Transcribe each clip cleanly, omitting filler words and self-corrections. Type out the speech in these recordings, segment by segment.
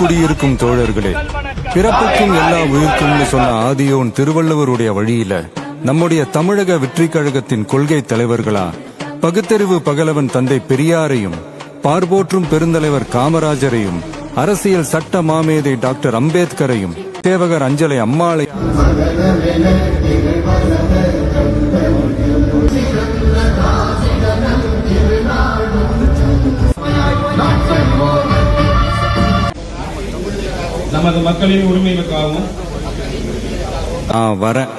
குடியிருக்கும் தோழர்களே, பிறப்புக்கும் எல்லா உயிர்க்கும்னு சொன்ன ஆதியோன் திருவள்ளுவருடைய வழியில நம்முடைய தமிழக வெற்றி கழகத்தின் கொள்கை தலைவர்களா பகுத்தறிவு பகலவன் தந்தை பெரியாரையும், பார்போற்றும் பெருந்தலைவர் காமராஜரையும், அரசியல் சட்ட மாமேதை டாக்டர் அம்பேத்கரையும், சேவகர் அஞ்சலை அம்மாளை நமது மக்களின் உரிமைகளுக்காகவும் வரேன்.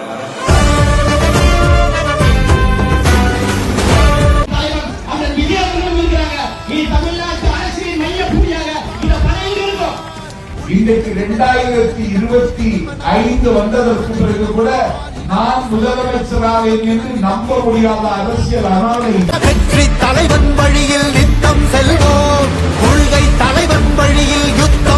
இன்றைக்கு 2025 வந்ததற்கு பிறகு கூட நான் முதலமைச்சராவேன் என்று நம்ப முடியாத அரசியல் அனாதை. வெற்றி தலைவன் வழியில் நித்தம் செல்வோம், கொள்கை தலைவன் வழியில் யுத்தம்.